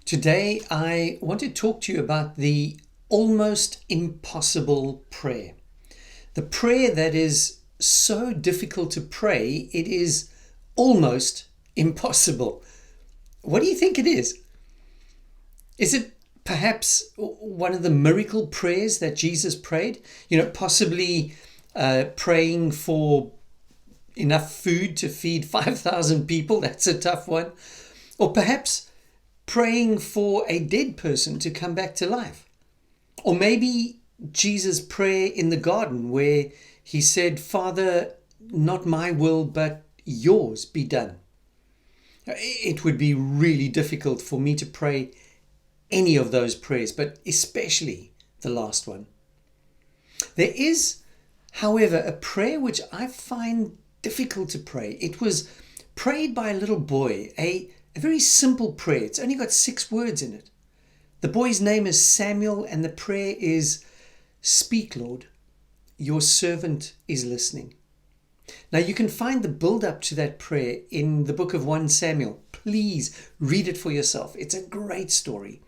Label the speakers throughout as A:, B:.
A: Today, I want to talk to you about the almost impossible prayer. The prayer that is so difficult to pray, it is almost impossible. What do you think it is? Is it perhaps one of the miracle prayers that Jesus prayed? Possibly praying for enough food to feed 5,000 people. That's a tough one. Or perhaps praying for a dead person to come back to life. Or maybe Jesus' prayer in the garden where he said, "Father, not my will, but yours be done." It would be really difficult for me to pray any of those prayers, but especially the last one. There is, however, a prayer which I find difficult to pray. It was prayed by a little boy, a very simple prayer. It's only got 6 words in it. The boy's name is Samuel, and the prayer is, "Speak, Lord, your servant is listening." Now you can find the build-up to that prayer in the book of 1 Samuel. Please read it for yourself. It's a great story.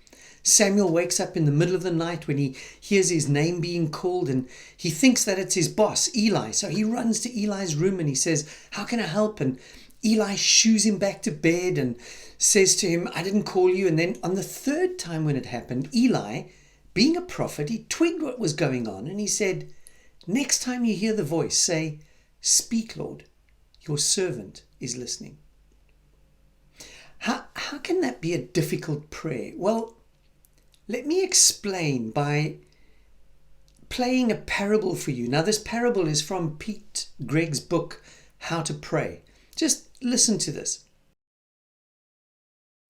A: Samuel wakes up in the middle of the night when he hears his name being called, and he thinks that it's his boss, Eli. So he runs to Eli's room and he says, "How can I help?" And Eli shoos him back to bed and says to him, "I didn't call you." And then on the 3rd time when it happened, Eli, being a prophet, he twigged what was going on and he said, "Next time you hear the voice, say, 'Speak, Lord, your servant is listening.'" How can that be a difficult prayer? Well, let me explain by playing a parable for you. Now, this parable is from Pete Greig's book, How to Pray. Just listen to this.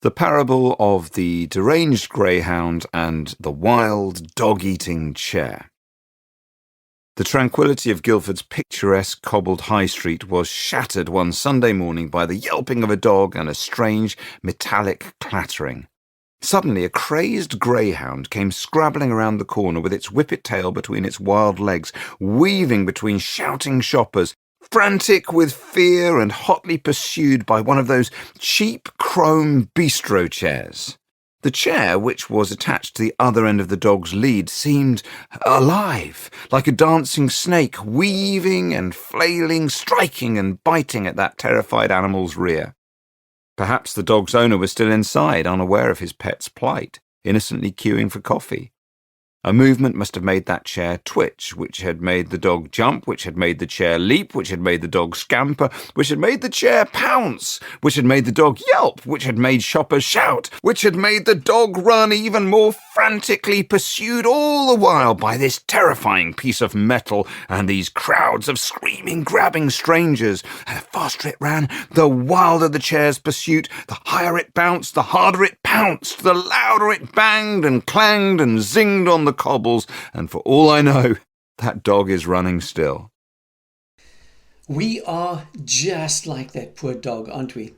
B: The parable of the deranged greyhound and the wild dog-eating chair. The tranquillity of Guildford's picturesque cobbled high street was shattered one Sunday morning by the yelping of a dog and a strange metallic clattering. Suddenly, a crazed greyhound came scrabbling around the corner with its whippet tail between its wild legs, weaving between shouting shoppers, frantic with fear and hotly pursued by one of those cheap chrome bistro chairs. The chair, which was attached to the other end of the dog's lead, seemed alive, like a dancing snake, weaving and flailing, striking and biting at that terrified animal's rear. Perhaps the dog's owner was still inside, unaware of his pet's plight, innocently queuing for coffee. A movement must have made that chair twitch, which had made the dog jump, which had made the chair leap, which had made the dog scamper, which had made the chair pounce, which had made the dog yelp, which had made shoppers shout, which had made the dog run even more frantically, pursued all the while by this terrifying piece of metal and these crowds of screaming, grabbing strangers. And the faster it ran, the wilder the chair's pursuit, the higher it bounced, the harder it pounced, the louder it banged and clanged and zinged on the cobbles, and for all I know, that dog is running still.
A: We are just like that poor dog, aren't we?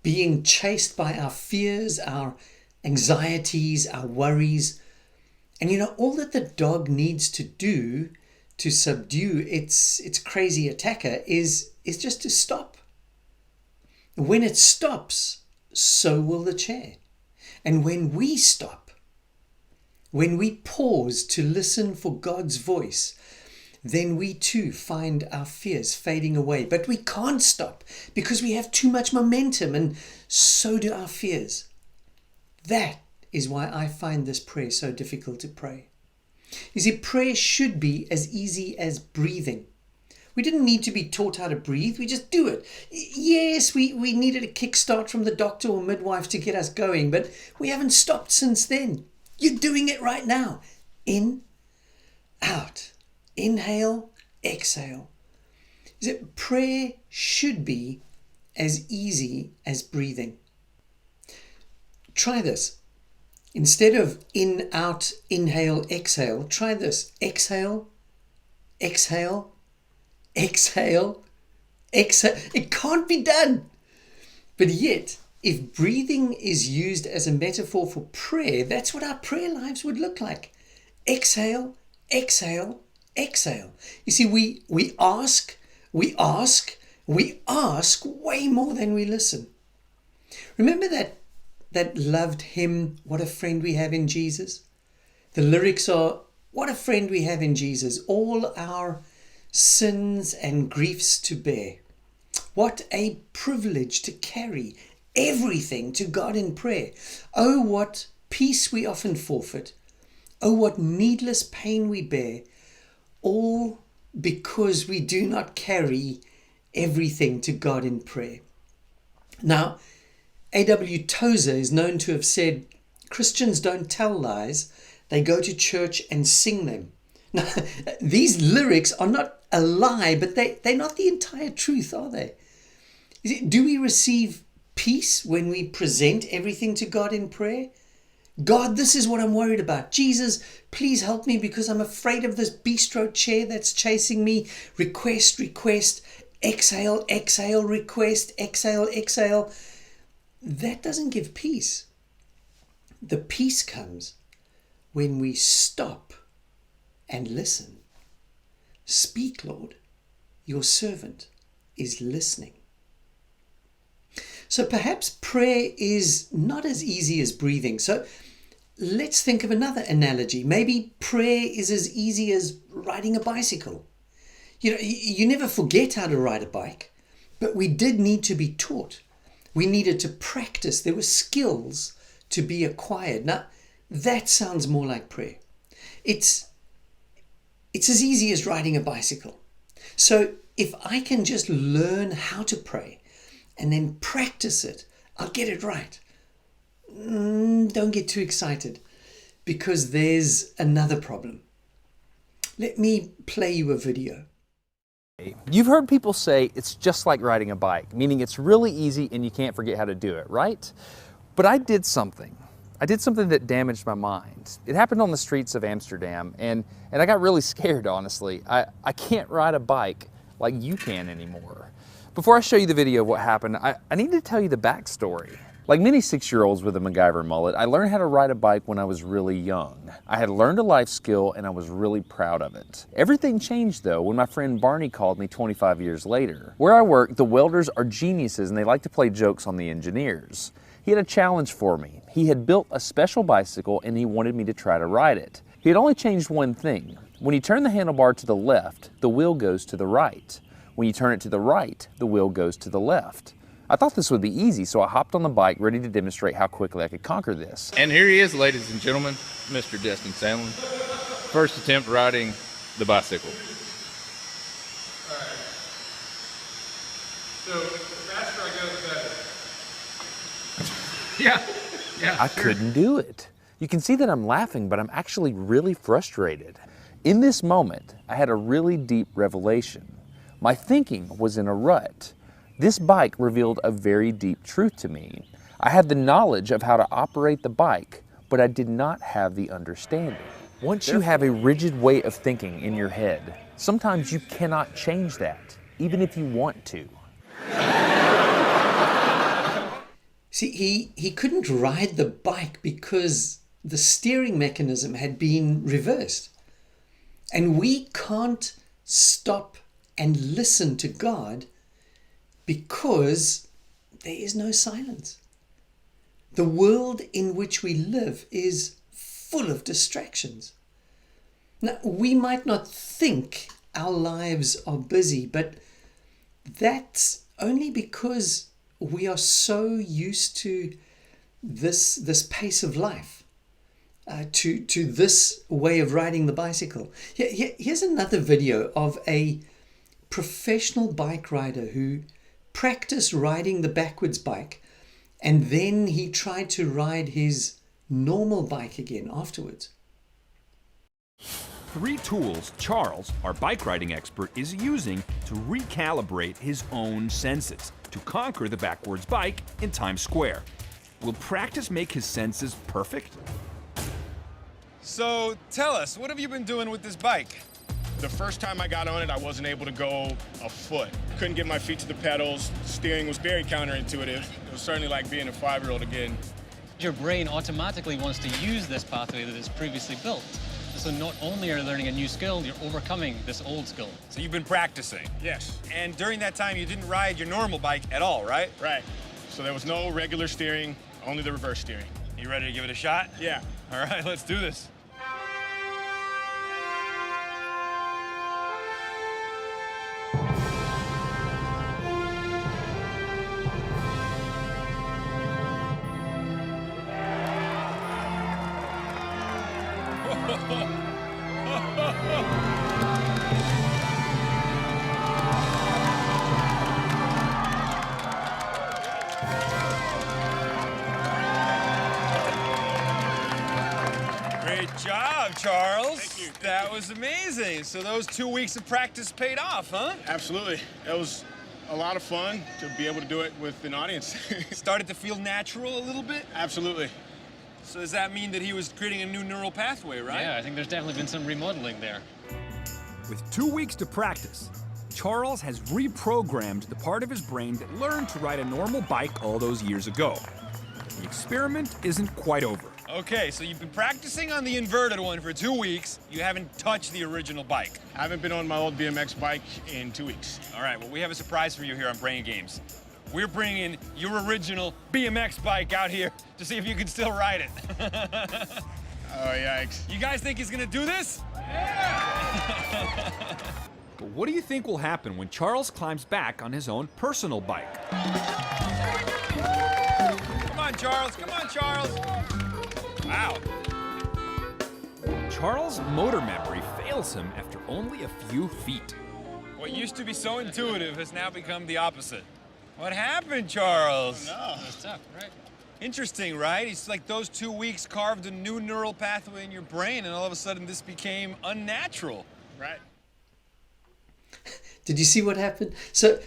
A: Being chased by our fears, our anxieties, our worries. And all that the dog needs to do to subdue its crazy attacker is just to stop. When it stops, so will the chair. And when we stop, when we pause to listen for God's voice, then we too find our fears fading away. But we can't stop because we have too much momentum, and so do our fears. That is why I find this prayer so difficult to pray. You see, prayer should be as easy as breathing. We didn't need to be taught how to breathe. We just do it. Yes, we needed a kickstart from the doctor or midwife to get us going, but we haven't stopped since then. You're doing it right now. In, out, inhale, exhale. Prayer should be as easy as breathing. Try this. Instead of in, out, inhale, exhale, try this. Exhale, exhale, exhale, exhale. It can't be done. But yet, if breathing is used as a metaphor for prayer, that's what our prayer lives would look like. Exhale, exhale, exhale. You see, we ask way more than we listen. Remember that that loved him, what a friend we have in Jesus. The lyrics are, what a friend we have in Jesus, all our sins and griefs to bear. What a privilege to carry everything to God in prayer. Oh, what peace we often forfeit. Oh, what needless pain we bear, all because we do not carry everything to God in prayer. Now, A.W. Tozer is known to have said, Christians don't tell lies, they go to church and sing them. Now, these lyrics are not a lie, but they're not the entire truth, are they? Do we receive peace when we present everything to God in prayer? God, this is what I'm worried about. Jesus, please help me because I'm afraid of this bistro chair that's chasing me. Request, request, exhale, exhale, request, exhale, exhale. That doesn't give peace. The peace comes when we stop and listen. Speak, Lord. Your servant is listening. So perhaps prayer is not as easy as breathing. So let's think of another analogy. Maybe prayer is as easy as riding a bicycle. You never forget how to ride a bike, but we did need to be taught. We needed to practice. There were skills to be acquired. Now, that sounds more like prayer. It's as easy as riding a bicycle. So if I can just learn how to pray and then practice it, I'll get it right. Don't get too excited because there's another problem. Let me play you a video.
C: You've heard people say it's just like riding a bike, meaning it's really easy and you can't forget how to do it, right? But I did something. I did something that damaged my mind. It happened on the streets of Amsterdam, and I got really scared, honestly. I can't ride a bike like you can anymore. Before I show you the video of what happened, I need to tell you the backstory. Like many 6-year-olds with a MacGyver mullet, I learned how to ride a bike when I was really young. I had learned a life skill and I was really proud of it. Everything changed though when my friend Barney called me 25 years later. Where I work, the welders are geniuses and they like to play jokes on the engineers. He had a challenge for me. He had built a special bicycle and he wanted me to try to ride it. He had only changed one thing. When you turn the handlebar to the left, the wheel goes to the right. When you turn it to the right, the wheel goes to the left. I thought this would be easy, so I hopped on the bike ready to demonstrate how quickly I could conquer this.
D: And here he is, ladies and gentlemen, Mr. Destin Sandlin. First attempt riding the bicycle.
E: All right. So the faster I go, the better. Yeah.
C: I couldn't do it. You can see that I'm laughing, but I'm actually really frustrated. In this moment, I had a really deep revelation. My thinking was in a rut. This bike revealed a very deep truth to me. I had the knowledge of how to operate the bike, but I did not have the understanding. Once you have a rigid way of thinking in your head, sometimes you cannot change that, even if you want to.
A: See, he couldn't ride the bike because the steering mechanism had been reversed. And we can't stop and listen to God because there is no silence. The world in which we live is full of distractions. Now, we might not think our lives are busy, but that's only because we are so used to this pace of life, to this way of riding the bicycle. Here's another video of a professional bike rider who practiced riding the backwards bike, and then he tried to ride his normal bike again afterwards.
F: 3 tools Charles, our bike riding expert, is using to recalibrate his own senses to conquer the backwards bike in Times Square. Will practice make his senses perfect?
E: So tell us, what have you been doing with this bike?
G: The first time I got on it, I wasn't able to go a foot. Couldn't get my feet to the pedals. Steering was very counterintuitive. It was certainly like being a 5-year-old again.
H: Your brain automatically wants to use this pathway that is previously built. So not only are you learning a new skill, you're overcoming this old skill.
E: So you've been practicing?
G: Yes.
E: And during that time, you didn't ride your normal bike at all, right?
G: Right. So there was no regular steering. Only the reverse steering.
E: You ready to give it a shot?
G: Yeah.
E: All right, let's do this. Great job, Charles.
G: Thank you.
E: That was amazing. So those 2 weeks of practice paid off, huh?
G: Absolutely. It was a lot of fun to be able to do it with an audience.
E: Started to feel natural a little bit?
G: Absolutely.
E: So does that mean that he was creating a new neural pathway, right?
H: Yeah, I think there's definitely been some remodeling there.
F: With 2 weeks to practice, Charles has reprogrammed the part of his brain that learned to ride a normal bike all those years ago. The experiment isn't quite over.
E: Okay, so you've been practicing on the inverted one for 2 weeks. You haven't touched the original bike.
G: I haven't been on my old BMX bike in 2 weeks.
E: All right, well, we have a surprise for you here on Brain Games. We're bringing your original BMX bike out here to see if you can still ride it.
G: Oh, yikes.
E: You guys think he's gonna do this?
F: But what do you think will happen when Charles climbs back on his own personal bike?
E: Come on, Charles. Come on, Charles. Wow.
F: Charles' motor memory fails him after only a few feet.
E: What used to be so intuitive has now become the opposite. What happened, Charles?
H: That's tough, right?
E: Interesting, right? It's like those 2 weeks carved a new neural pathway in your brain, and all of a sudden this became unnatural.
G: Right.
A: Did you see what happened? So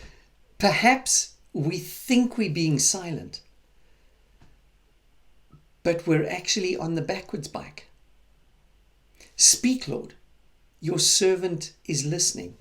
A: perhaps we think we're being silent, but we're actually on the backwards bike. Speak, Lord, your servant is listening.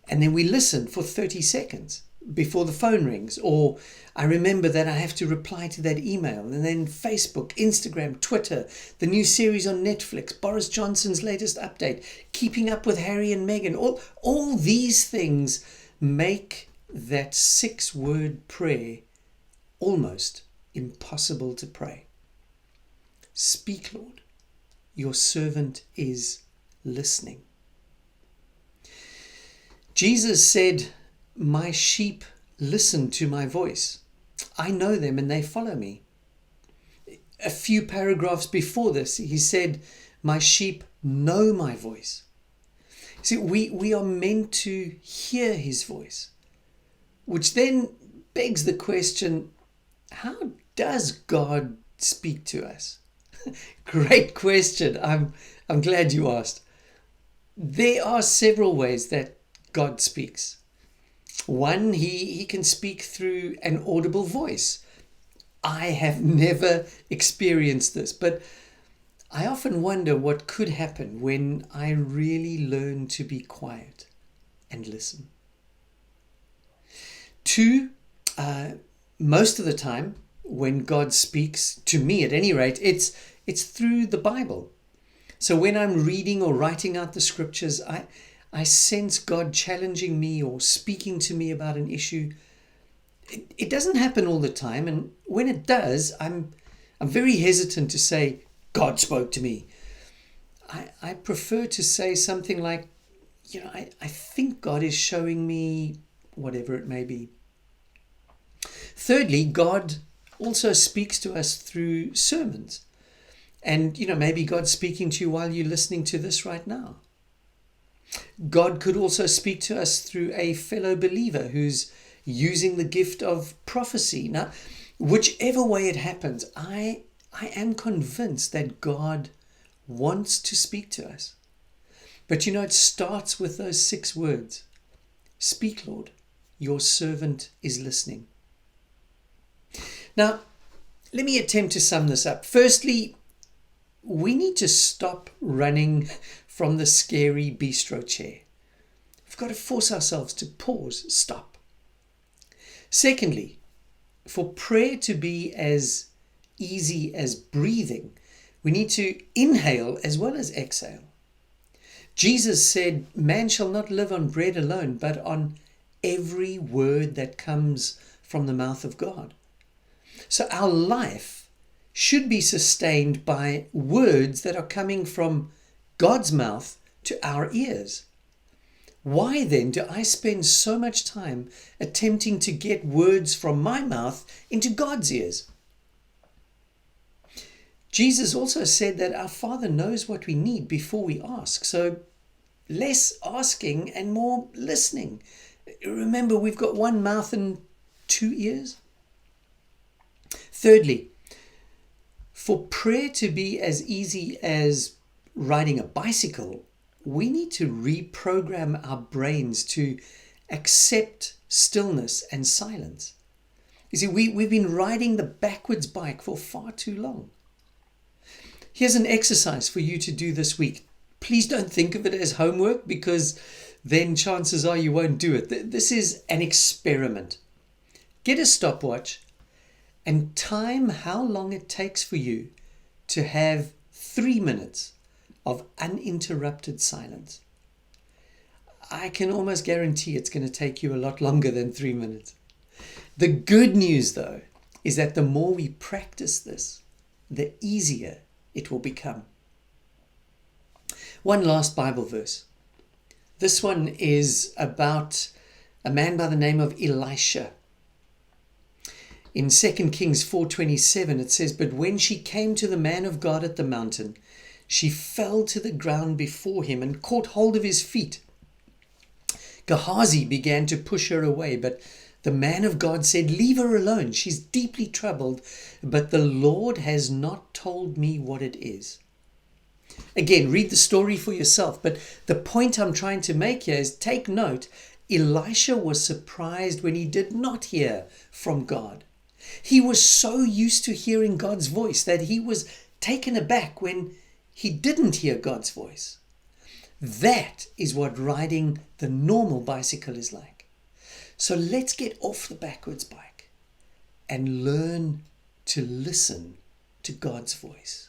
A: And then we listen for 30 seconds before the phone rings, or I remember that I have to reply to that email, and then Facebook, Instagram, Twitter, the new series on Netflix, Boris Johnson's latest update, keeping up with Harry and Meghan. All these things make that 6-word prayer almost impossible to pray. Speak, Lord, your servant is listening. Jesus said, my sheep listen to my voice. I know them and they follow me. A few paragraphs before this, he said, my sheep know my voice. See, we are meant to hear his voice, which then begs the question, how does God speak to us? Great question. I'm glad you asked. There are several ways that God speaks. One, he can speak through an audible voice. I have never experienced this, but I often wonder what could happen when I really learn to be quiet and listen. Two, most of the time when God speaks, to me at any rate, it's through the Bible. So when I'm reading or writing out the scriptures, I sense God challenging me or speaking to me about an issue. It doesn't happen all the time, and when it does, I'm very hesitant to say, God spoke to me. I prefer to say something like, I think God is showing me whatever it may be. Thirdly, God also speaks to us through sermons. And, maybe God's speaking to you while you're listening to this right now. God could also speak to us through a fellow believer who's using the gift of prophecy. Now, whichever way it happens, I am convinced that God wants to speak to us. But it starts with those 6 words. Speak, Lord, your servant is listening. Now, let me attempt to sum this up. Firstly, we need to stop running from the scary bistro chair. We've got to force ourselves to pause, stop. Secondly, for prayer to be as easy as breathing, we need to inhale as well as exhale. Jesus said, man shall not live on bread alone, but on every word that comes from the mouth of God. So our life should be sustained by words that are coming from God's mouth to our ears. Why then do I spend so much time attempting to get words from my mouth into God's ears? Jesus also said that our Father knows what we need before we ask. So less asking and more listening. Remember, we've got one mouth and two ears. Thirdly, for prayer to be as easy as riding a bicycle, we need to reprogram our brains to accept stillness and silence. You see, we've been riding the backwards bike for far too long. Here's an exercise for you to do this week. Please don't think of it as homework, because then chances are you won't do it. This is an experiment. Get a stopwatch and time how long it takes for you to have 3 minutes of uninterrupted silence. I can almost guarantee it's going to take you a lot longer than 3 minutes. The good news, though, is that the more we practice this, the easier it will become. One last Bible verse. This one is about a man by the name of Elisha. In 2 Kings 4:27 it says, "But when she came to the man of God at the mountain, she fell to the ground before him and caught hold of his feet. Gehazi began to push her away, but the man of God said, 'Leave her alone. She's deeply troubled, but the Lord has not told me what it is.'" Again, read the story for yourself, but the point I'm trying to make here is take note. Elisha was surprised when he did not hear from God. He was so used to hearing God's voice that he was taken aback when he didn't hear God's voice. That is what riding the normal bicycle is like. So let's get off the backwards bike and learn to listen to God's voice.